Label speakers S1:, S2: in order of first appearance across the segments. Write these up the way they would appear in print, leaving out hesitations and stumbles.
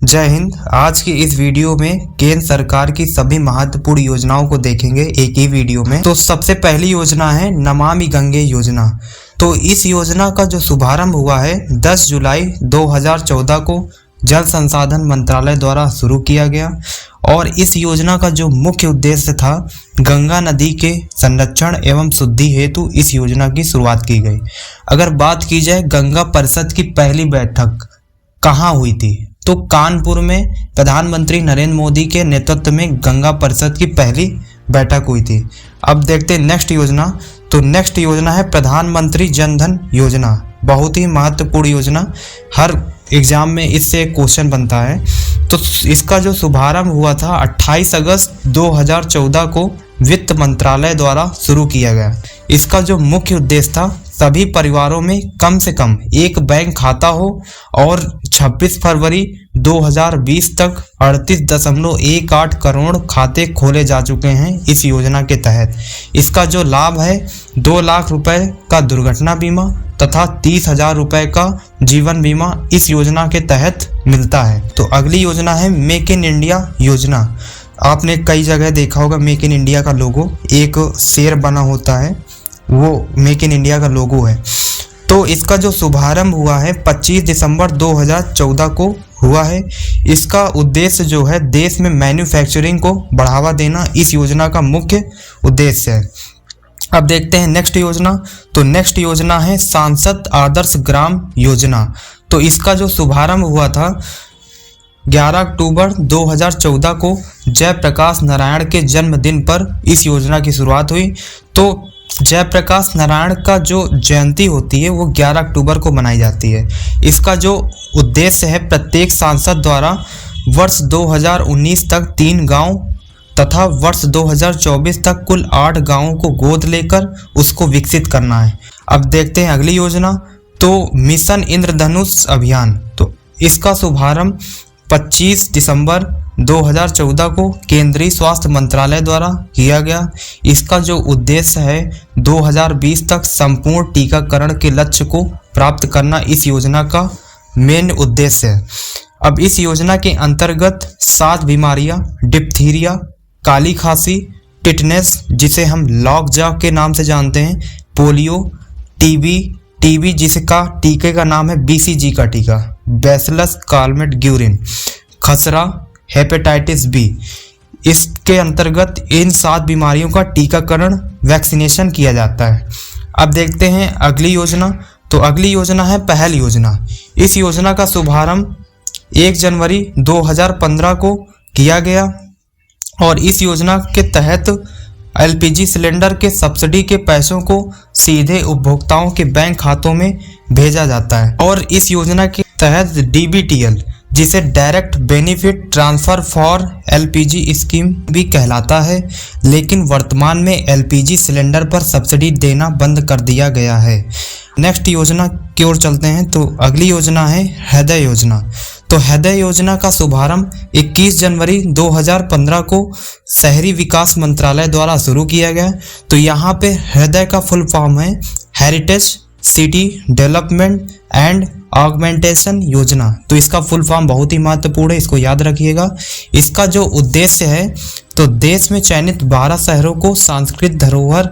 S1: जय हिंद। आज की इस वीडियो में केंद्र सरकार की सभी महत्वपूर्ण योजनाओं को देखेंगे एक ही वीडियो में। तो सबसे पहली योजना है नमामि गंगे योजना। तो इस योजना का जो शुभारंभ हुआ है 10 जुलाई 2014 को जल संसाधन मंत्रालय द्वारा शुरू किया गया और इस योजना का जो मुख्य उद्देश्य था गंगा नदी के संरक्षण एवं शुद्धि हेतु इस योजना की शुरुआत की गई। अगर बात की जाए गंगा परिषद की पहली बैठक कहाँ हुई थी तो कानपुर में प्रधानमंत्री नरेंद्र मोदी के नेतृत्व में गंगा परिषद की पहली बैठक हुई थी। अब देखते हैं नेक्स्ट योजना। तो नेक्स्ट योजना है प्रधानमंत्री जन धन योजना। बहुत ही महत्वपूर्ण योजना, हर एग्जाम में इससे क्वेश्चन बनता है। तो इसका जो शुभारंभ हुआ था 28 अगस्त 2014 को वित्त मंत्रालय द्वारा शुरू किया गया। इसका जो मुख्य उद्देश्य था सभी परिवारों में कम से कम एक बैंक खाता हो और 26 फरवरी 2020 तक 38.18 करोड़ खाते खोले जा चुके हैं इस योजना के तहत। इसका जो लाभ है 2 लाख रुपए का दुर्घटना बीमा तथा 30,000 रुपए का जीवन बीमा इस योजना के तहत मिलता है। तो अगली योजना है मेक इन इंडिया योजना। आपने कई जगह देखा होगा मेक इन इंडिया का लोगो, एक शेर बना होता है, वो मेक इन इंडिया का लोगो है। तो इसका जो शुभारंभ हुआ है 25 दिसंबर 2014 को हुआ है। इसका उद्देश्य जो है देश में मैन्युफैक्चरिंग को बढ़ावा देना इस योजना का मुख्य उद्देश्य है। अब देखते हैं नेक्स्ट योजना। तो नेक्स्ट योजना है सांसद आदर्श ग्राम योजना। तो इसका जो शुभारंभ हुआ था 11 अक्टूबर 2014 को जयप्रकाश नारायण के जन्मदिन पर इस योजना की शुरुआत हुई। तो जयप्रकाश नारायण का जो जयंती होती है वो 11 अक्टूबर को मनाई जाती है। इसका जो उद्देश्य है प्रत्येक सांसद द्वारा वर्ष 2019 तक 3 गांव तथा वर्ष 2024 तक कुल 8 गांवों को गोद लेकर उसको विकसित करना है। अब देखते हैं अगली योजना। तो मिशन इंद्रधनुष अभियान। तो इसका शुभारंभ 25 दिसंबर 2014 को केंद्रीय स्वास्थ्य मंत्रालय द्वारा किया गया। इसका जो उद्देश्य है 2020 तक संपूर्ण टीकाकरण के लक्ष्य को प्राप्त करना इस योजना का मेन उद्देश्य है। अब इस योजना के अंतर्गत 7 बीमारियां डिप्थीरिया, काली खांसी, टिटनेस जिसे हम लॉकजॉ के नाम से जानते हैं, पोलियो, टीबी जिसका टीके का नाम है बीसीजी का टीका, बैसिलस कालमेट-ग्यूरिन, खसरा, हेपेटाइटिस बी, इसके अंतर्गत इन 7 बीमारियों का टीकाकरण वैक्सीनेशन किया जाता है। अब देखते हैं अगली योजना। तो अगली योजना है पहल योजना। इस योजना का शुभारंभ 1 जनवरी 2015 को किया गया और इस योजना के तहत एलपीजी सिलेंडर के सब्सिडी के पैसों को सीधे उपभोक्ताओं के बैंक खातों में भेजा जाता है। और इस योजना के तहत डीबीटीएल जिसे direct benefit transfer for LPG scheme भी कहलाता है, लेकिन वर्तमान में एलपीजी सिलेंडर पर सब्सिडी देना बंद कर दिया गया है। नेक्स्ट योजना की ओर चलते हैं। तो अगली योजना है हृदय योजना। तो हृदय योजना का शुभारंभ 21 जनवरी 2015 को शहरी विकास मंत्रालय द्वारा शुरू किया गया। तो यहाँ पे हृदय का फुल फॉर्म है heritage city development and augmentation योजना। तो इसका फुल फॉर्म बहुत ही महत्वपूर्ण है, इसको याद रखिएगा। इसका जो उद्देश्य है तो देश में चयनित 12 शहरों को सांस्कृतिक धरोहर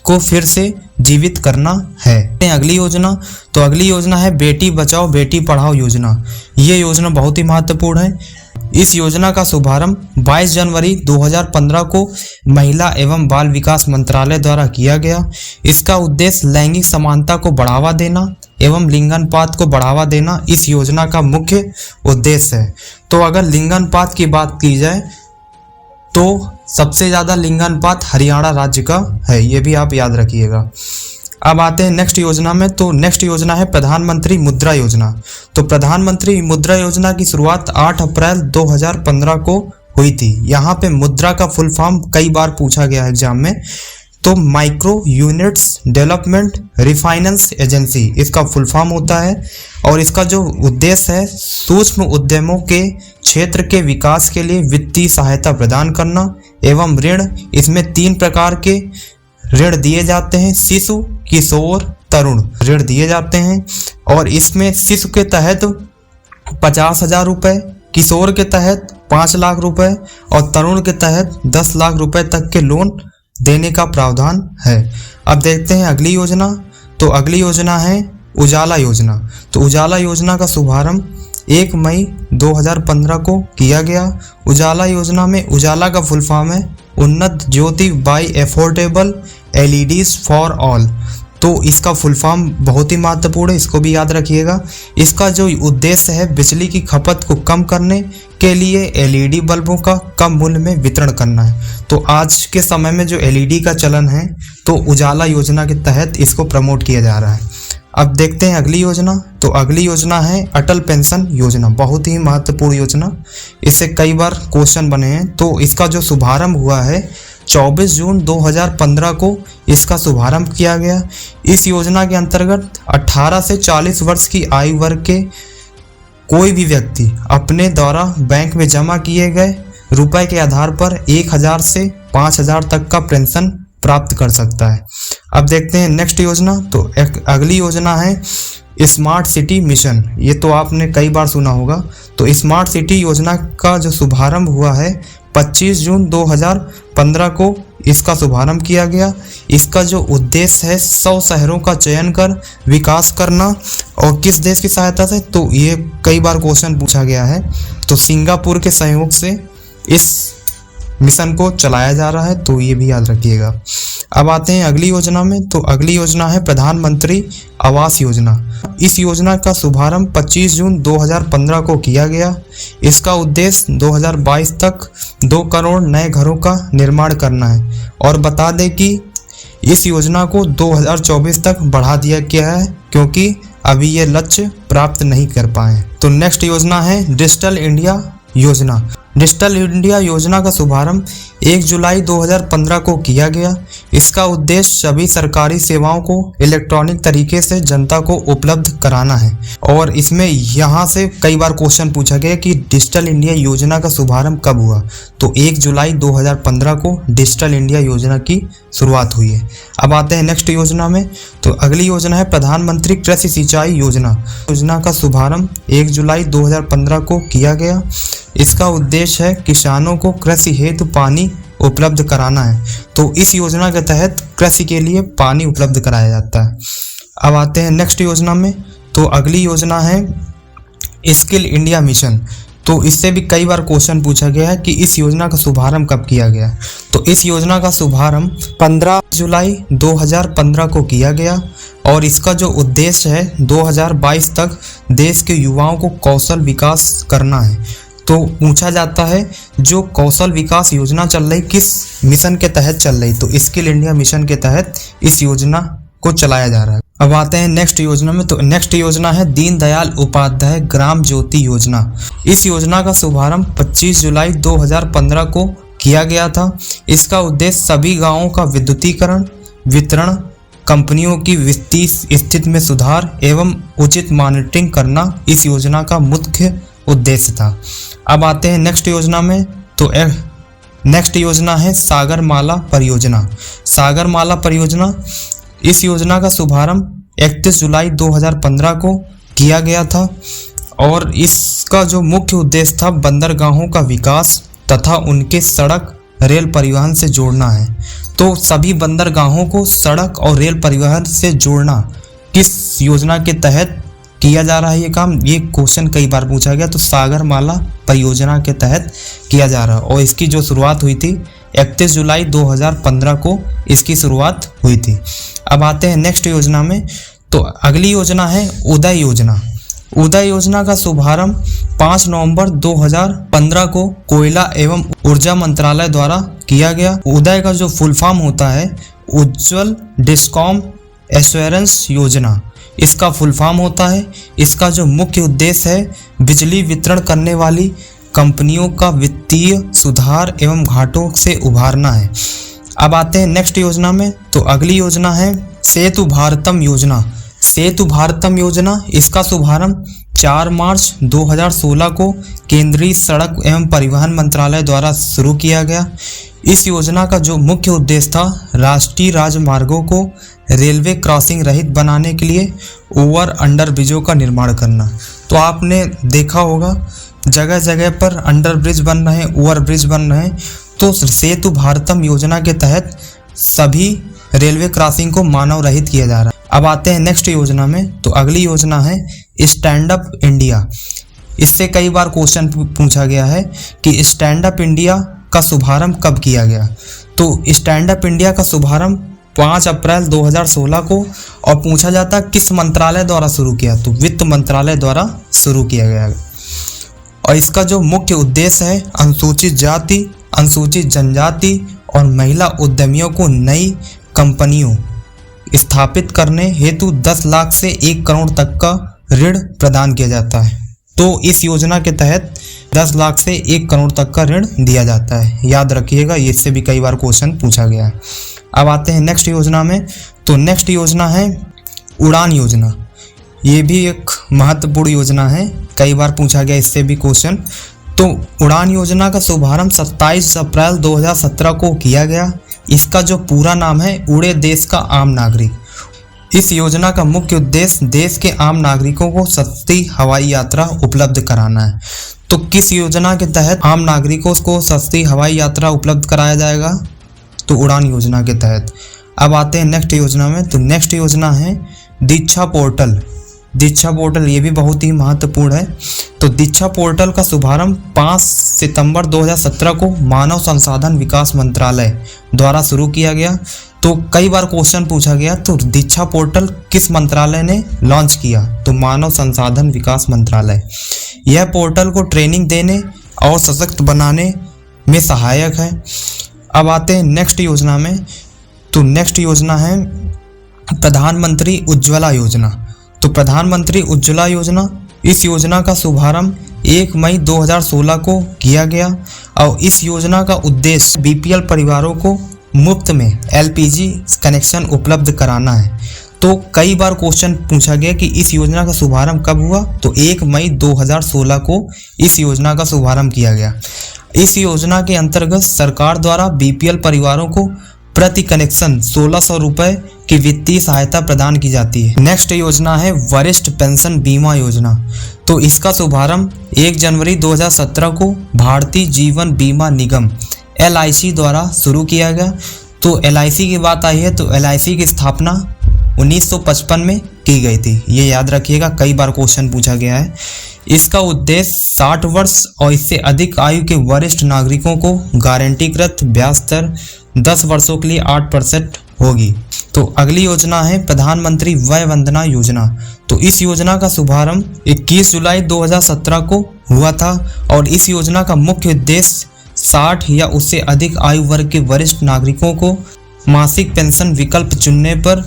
S1: को फिर से जीवित करना है। अगली योजना। तो अगली योजना है बेटी बचाओ बेटी पढ़ाओ योजना। ये योजना बहुत ही महत्वपूर्ण है। इस योजना का शुभारंभ 22 जनवरी 2015 को महिला एवं बाल विकास मंत्रालय द्वारा किया गया। इसका उद्देश्य लैंगिक समानता को बढ़ावा देना एवं लिंगानुपात को बढ़ावा देना इस योजना का मुख्य उद्देश्य है। तो अगर लिंगानुपात की बात की जाए तो सबसे ज़्यादा लिंगानुपात हरियाणा राज्य का है, ये भी आप याद रखिएगा। अब आते हैं नेक्स्ट योजना में। तो नेक्स्ट योजना है प्रधानमंत्री मुद्रा योजना। तो प्रधानमंत्री मुद्रा योजना की शुरुआत 8 अप्रैल 2015 को हुई थी। यहाँ पे मुद्रा का फुल फॉर्म कई बार पूछा गया है एग्जाम में। तो micro units development refinance agency इसका फुल फॉर्म होता है और इसका जो उद्देश्य है सूक्ष्म उद्यमों के क्षेत्र के विकास के लिए वित्तीय सहायता प्रदान करना एवं ऋण। इसमें 3 प्रकार के ऋण दिए जाते हैं, शिशु, किशोर, तरुण ऋण दिए जाते हैं और इसमें शिशु के तहत 50,000 रुपये, किशोर के तहत 5 लाख रुपए और तरुण के तहत 10 लाख रुपए तक के लोन देने का प्रावधान है। अब देखते हैं अगली योजना। तो अगली योजना है उजाला योजना। तो उजाला योजना का शुभारंभ 1 मई 2015 को किया गया। उजाला योजना में उजाला का फुल फॉर्म है Unnat Jyoti by affordable LEDs for all. तो इसका फुल फॉर्म बहुत ही महत्वपूर्ण है, इसको भी याद रखिएगा। इसका जो उद्देश्य है बिजली की खपत को कम करने के लिए LED बल्बों का कम मूल्य में वितरण करना है। तो आज के समय में जो LED का चलन है तो उजाला योजना के तहत इसको प्रमोट किया जा रहा है। अब देखते हैं अगली योजना। तो अगली योजना है अटल पेंशन योजना, बहुत ही महत्वपूर्ण योजना, इससे कई बार क्वेश्चन बने हैं। तो इसका जो शुभारंभ हुआ है 24 जून 2015 को इसका शुभारंभ किया गया। इस योजना के अंतर्गत 18 से 40 वर्ष की आयु वर्ग के कोई भी व्यक्ति अपने द्वारा बैंक में जमा किए गए रुपए के आधार पर 1000 से 5000 तक का पेंशन प्राप्त कर सकता है। अब देखते हैं नेक्स्ट योजना। तो अगली योजना है स्मार्ट सिटी मिशन। ये तो आपने कई बार सुना होगा। तो स्मार्ट सिटी योजना का जो शुभारंभ हुआ है 25 जून 2015 को इसका शुभारंभ किया गया। इसका जो उद्देश्य है 100 शहरों का चयन कर विकास करना। और किस देश की सहायता से, तो ये कई बार क्वेश्चन पूछा गया है। तो सिंगापुर के सहयोग से इस मिशन को चलाया जा रहा है, तो ये भी याद रखिएगा। अब आते हैं अगली योजना में। तो अगली योजना है प्रधानमंत्री आवास योजना। इस योजना का शुभारंभ 25 जून 2015 को किया गया। इसका उद्देश्य 2022 तक 2 करोड़ नए घरों का निर्माण करना है। और बता दें कि इस योजना को 2024 तक बढ़ा दिया गया है क्योंकि अभी ये लक्ष्य प्राप्त नहीं कर पाए। तो नेक्स्ट योजना है डिजिटल इंडिया योजना। डिजिटल इंडिया योजना का शुभारंभ 1 जुलाई 2015 को किया गया। इसका उद्देश्य सभी सरकारी सेवाओं को इलेक्ट्रॉनिक तरीके से जनता को उपलब्ध कराना है। और इसमें यहाँ से कई बार क्वेश्चन पूछा गया कि डिजिटल इंडिया योजना का शुभारंभ कब हुआ। तो 1 जुलाई 2015 को डिजिटल इंडिया योजना की शुरुआत हुई है। अब आते हैं नेक्स्ट योजना में। तो अगली योजना है प्रधानमंत्री कृषि सिंचाई योजना। योजना का शुभारंभ 1 जुलाई 2015 को किया गया। इसका उद्देश्य है किसानों को कृषि हेतु पानी उपलब्ध कराना है। तो इस योजना के तहत कृषि के लिए पानी उपलब्ध कराया जाता है। अब आते हैं नेक्स्ट योजना में। तो अगली योजना है स्किल इंडिया मिशन। तो इससे भी कई बार क्वेश्चन पूछा गया है कि इस योजना का शुभारंभ कब किया गया। तो इस योजना का शुभारंभ 15 जुलाई 2015 को किया गया। और इसका जो उद्देश्य है 2022 तक देश के युवाओं को कौशल विकास करना है। तो पूछा जाता है जो कौशल विकास योजना चल रही किस मिशन के तहत चल रही। तो स्किल इंडिया मिशन के तहत इस योजना को चलाया जा रहा है। अब आते हैं नेक्स्ट योजना में। तो नेक्स्ट योजना है दीनदयाल उपाध्याय ग्राम ज्योति योजना। इस योजना का शुभारंभ 25 जुलाई 2015 को किया गया था। इसका उद्देश्य सभी गांवों का विद्युतीकरण, वितरण, कंपनियों की वित्तीय स्थिति में सुधार एवं उचित मॉनिटरिंग करना इस योजना का मुख्य उद्देश्य था। अब आते हैं नेक्स्ट योजना में। तो नेक्स्ट योजना है सागरमाला परियोजना। सागरमाला परियोजना, इस योजना का शुभारंभ 31 जुलाई 2015 को किया गया था। और इसका जो मुख्य उद्देश्य था बंदरगाहों का विकास तथा उनके सड़क रेल परिवहन से जोड़ना है। तो सभी बंदरगाहों को सड़क और रेल परिवहन से जोड़ना किस योजना के तहत किया जा रहा है ये काम, ये क्वेश्चन कई बार पूछा गया। तो सागरमाला परियोजना के तहत किया जा रहा है। और इसकी जो शुरुआत हुई थी 31 जुलाई 2015 को इसकी शुरुआत हुई थी। अब आते हैं नेक्स्ट योजना में। तो अगली योजना है उदय योजना। उदय योजना का शुभारंभ 5 नवंबर 2015 को कोयला एवं ऊर्जा मंत्रालय द्वारा किया गया। उदय का जो फुल फॉर्म होता है उज्ज्वल डिस्कॉम एश्योरेंस योजना, इसका फुल फॉर्म होता है। इसका जो मुख्य उद्देश्य है बिजली वितरण करने वाली कंपनियों का वित्तीय सुधार एवं घाटों से उभारना है। अब आते हैं नेक्स्ट योजना में। तो अगली योजना है सेतु भारतम योजना। सेतु भारतम योजना, इसका शुभारंभ 4 मार्च 2016 को केंद्रीय सड़क एवं परिवहन मंत्रालय द्वारा शुरू किया गया। इस योजना का जो मुख्य उद्देश्य था राष्ट्रीय राजमार्गों को रेलवे क्रॉसिंग रहित बनाने के लिए ओवर अंडर ब्रिजों का निर्माण करना। तो आपने देखा होगा जगह जगह पर अंडर ब्रिज बन रहे हैं, ओवर ब्रिज बन रहे हैं। तो सेतु भारतम योजना के तहत सभी रेलवे क्रॉसिंग को मानव रहित किया जा रहा है। अब आते हैं नेक्स्ट योजना में। तो अगली योजना है स्टैंड अप इंडिया। इससे कई बार क्वेश्चन पूछा गया है कि स्टैंड अप इंडिया का शुभारंभ कब किया गया। तो स्टैंड अप इंडिया का शुभारंभ 5 अप्रैल 2016 को, और पूछा जाता है किस मंत्रालय द्वारा शुरू किया, तो वित्त मंत्रालय द्वारा शुरू किया गया। और इसका जो मुख्य उद्देश्य है, अनुसूचित जाति, अनुसूचित जनजाति और महिला उद्यमियों को नई कंपनियों स्थापित करने हेतु 10 लाख से 1 करोड़ तक का ऋण प्रदान किया जाता है। तो इस योजना के तहत 10 लाख से 1 करोड़ तक का ऋण दिया जाता है। याद रखिएगा, इससे भी कई बार क्वेश्चन पूछा गया है। अब आते हैं नेक्स्ट योजना में। तो नेक्स्ट योजना है उड़ान योजना। ये भी एक महत्वपूर्ण योजना है, कई बार पूछा गया इससे भी क्वेश्चन। तो उड़ान योजना का शुभारंभ 27 अप्रैल 2017 को किया गया। इसका जो पूरा नाम है उड़े देश का आम नागरिक। इस योजना का मुख्य उद्देश्य देश के आम नागरिकों को सस्ती हवाई यात्रा उपलब्ध कराना है। तो किस योजना के तहत आम नागरिकों को सस्ती हवाई यात्रा उपलब्ध कराया जाएगा, तो उड़ान योजना के तहत। अब आते हैं नेक्स्ट योजना में। तो नेक्स्ट योजना है दीक्षा पोर्टल। दीक्षा पोर्टल ये भी बहुत ही महत्वपूर्ण है। तो दीक्षा पोर्टल का शुभारंभ 5 सितंबर 2017 को मानव संसाधन विकास मंत्रालय द्वारा शुरू किया गया। तो कई बार क्वेश्चन पूछा गया, तो दीक्षा पोर्टल किस मंत्रालय ने लॉन्च किया, तो मानव संसाधन विकास मंत्रालय। यह पोर्टल को ट्रेनिंग देने और सशक्त बनाने में सहायक है। अब आते हैं नेक्स्ट योजना में। तो नेक्स्ट योजना है प्रधानमंत्री उज्ज्वला योजना। तो प्रधानमंत्री उज्ज्वला योजना, इस योजना का शुभारंभ 1 मई 2016 को किया गया। और इस योजना का उद्देश्य बीपीएल परिवारों को मुफ्त में एलपीजी कनेक्शन उपलब्ध कराना है। तो कई बार क्वेश्चन पूछा गया कि इस योजना का शुभारंभ कब हुआ, तो 1 मई 2016 को इस योजना का शुभारंभ किया गया। इस योजना के अंतर्गत सरकार द्वारा बीपीएल परिवारों को प्रति कनेक्शन 1600 रुपये की वित्तीय सहायता प्रदान की जाती है। नेक्स्ट योजना है वरिष्ठ पेंशन बीमा योजना। तो इसका शुभारंभ 1 जनवरी 2017 को भारतीय जीवन बीमा निगम LIC द्वारा शुरू किया गया। तो LIC की बात आई है, तो LIC की स्थापना 1955 में की गई थी। ये याद रखिएगा, कई बार क्वेश्चन पूछा गया है। इसका उद्देश्य 60 वर्ष और इससे अधिक आयु के वरिष्ठ नागरिकों को गारंटीकृत ब्याज दर 10 वर्षों के लिए 8% होगी। तो अगली योजना है प्रधानमंत्री वय वंदना योजना। तो इस योजना का शुभारंभ 21 जुलाई 2017 को हुआ था। और इस योजना का मुख्य उद्देश्य 60 या उससे अधिक आयु वर्ग के वरिष्ठ नागरिकों को मासिक पेंशन विकल्प चुनने पर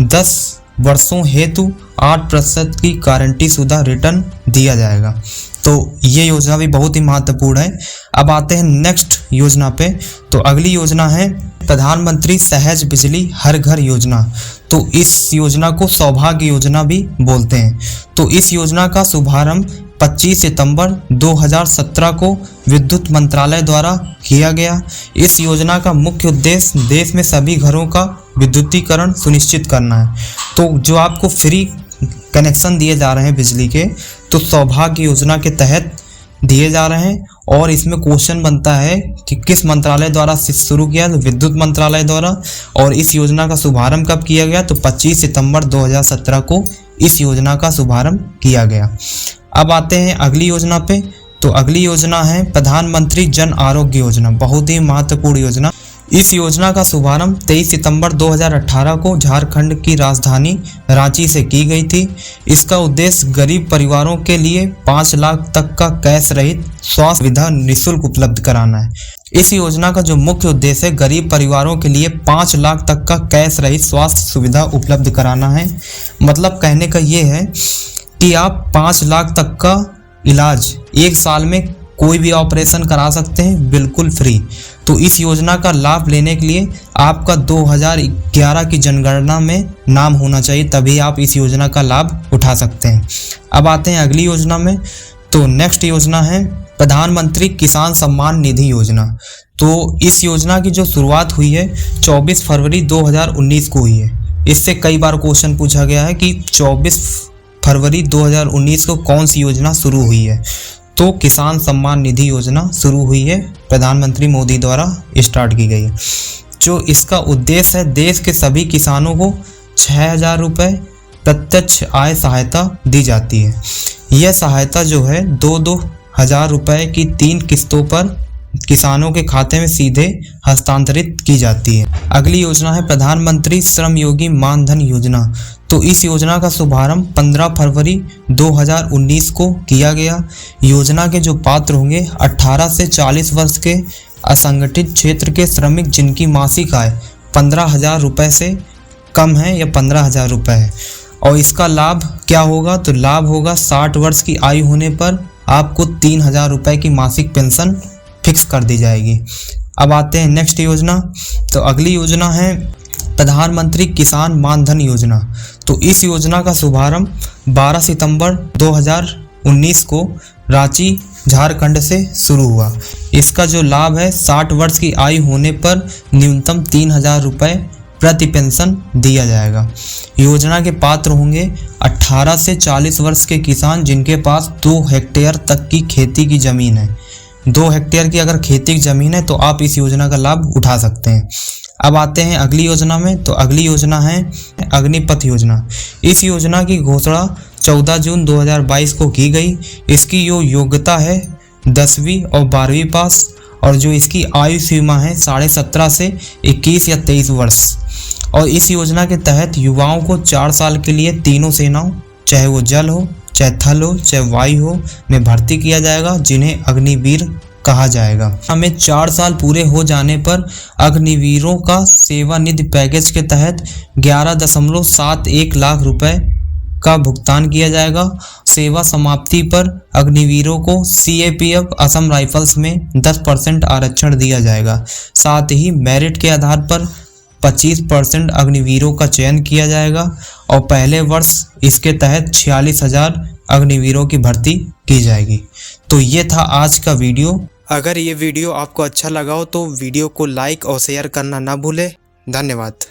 S1: 10 वर्षों हेतु 8% की गारंटी शुदा रिटर्न दिया जाएगा। तो ये योजना भी बहुत ही महत्वपूर्ण है। अब आते हैं नेक्स्ट योजना पे। तो अगली योजना है प्रधानमंत्री सहज बिजली हर घर योजना। तो इस योजना को सौभाग्य योजना भी बोलते हैं। तो इस योजना का शुभारंभ 25 सितंबर 2017 को विद्युत मंत्रालय द्वारा किया गया। इस योजना का मुख्य उद्देश्य देश में सभी घरों का विद्युतीकरण सुनिश्चित करना है। तो जो आपको फ्री कनेक्शन दिए जा रहे हैं बिजली के, तो सौभाग्य योजना के तहत दिए जा रहे हैं। और इसमें क्वेश्चन बनता है कि किस मंत्रालय द्वारा शुरू किया, तो विद्युत मंत्रालय द्वारा। और इस योजना का शुभारंभ कब किया गया, तो 25 सितंबर 2017 को इस योजना का शुभारंभ किया गया। अब आते हैं अगली योजना पे। तो अगली योजना है प्रधानमंत्री जन आरोग्य योजना, बहुत ही महत्वपूर्ण योजना। इस योजना का शुभारंभ 23 सितंबर 2018 को झारखंड की राजधानी रांची से की गई थी। इसका उद्देश्य गरीब परिवारों के लिए 5 लाख तक का कैश रहित स्वास्थ्य सुविधा निःशुल्क उपलब्ध कराना है। इस योजना का जो मुख्य उद्देश्य है गरीब परिवारों के लिए 5 लाख तक का कैश रहित स्वास्थ्य सुविधा उपलब्ध कराना है। मतलब कहने का ये है कि आप 5 लाख तक का इलाज 1 साल में कोई भी ऑपरेशन करा सकते हैं बिल्कुल फ्री। तो इस योजना का लाभ लेने के लिए आपका 2011 की जनगणना में नाम होना चाहिए, तभी आप इस योजना का लाभ उठा सकते हैं। अब आते हैं अगली योजना में। तो नेक्स्ट योजना है प्रधानमंत्री किसान सम्मान निधि योजना। तो इस योजना की जो शुरुआत हुई है 24 फरवरी 2019 को हुई है। इससे कई बार क्वेश्चन पूछा गया है कि 24 फरवरी 2019 को कौन सी योजना शुरू हुई है। तो किसान सम्मान निधि योजना शुरू हुई है, प्रधानमंत्री मोदी द्वारा स्टार्ट की गई है। जो इसका उद्देश्य है, देश के सभी किसानों को 6,000 रुपये प्रत्यक्ष आय सहायता दी जाती है। यह सहायता जो है 2-2 हज़ार रुपये की 3 किस्तों पर किसानों के खाते में सीधे हस्तांतरित की जाती है। अगली योजना है प्रधानमंत्री श्रम योगी मानधन योजना। तो इस योजना का शुभारंभ 15 फरवरी 2019 को किया गया। योजना के जो पात्र होंगे 18 से 40 वर्ष के असंगठित क्षेत्र के श्रमिक जिनकी मासिक आय 15,000 रुपये से कम है या 15,000 रुपये है। और इसका लाभ क्या होगा, तो लाभ होगा 60 वर्ष की आयु होने पर आपको 3,000 रुपये की मासिक पेंशन फिक्स कर दी जाएगी। अब आते हैं नेक्स्ट योजना। तो अगली योजना है प्रधानमंत्री किसान मानधन योजना। तो इस योजना का शुभारंभ 12 सितंबर 2019 को रांची झारखंड से शुरू हुआ। इसका जो लाभ है 60 वर्ष की आयु होने पर न्यूनतम 3,000 रुपये प्रति पेंशन दिया जाएगा। योजना के पात्र होंगे 18 से 40 वर्ष के किसान जिनके पास 2 हेक्टेयर तक की खेती की ज़मीन है। 2 हेक्टेयर की अगर खेती की ज़मीन है तो आप इस योजना का लाभ उठा सकते हैं। अब आते हैं अगली योजना में। तो अगली योजना है अग्निपथ योजना। इस योजना की घोषणा 14 जून 2022 को की गई। इसकी जो योग्यता है 10वीं और 12वीं पास, और जो इसकी आयु सीमा है 17.5 से 21 या 23 वर्ष। और इस योजना के तहत युवाओं को 4 साल के लिए तीनों सेनाओं, चाहे वो जल हो, चाहे थल हो, चाहे वायु हो, में भर्ती किया जाएगा, जिन्हें अग्निवीर कहा जाएगा। हमें 4 साल पूरे हो जाने पर अग्निवीरों का सेवानिधि पैकेज के तहत 11.71 लाख रुपए का भुगतान किया जाएगा। सेवा समाप्ति पर अग्निवीरों को CAPF असम राइफल्स में 10% आरक्षण दिया जाएगा। साथ ही मेरिट के आधार पर 25% अग्निवीरों का चयन किया जाएगा और पहले वर्ष इसके तहत 46,000 अग्निवीरों की भर्ती की जाएगी। तो ये था आज का वीडियो। अगर ये वीडियो आपको अच्छा लगा हो तो वीडियो को लाइक और शेयर करना ना भूलें। धन्यवाद।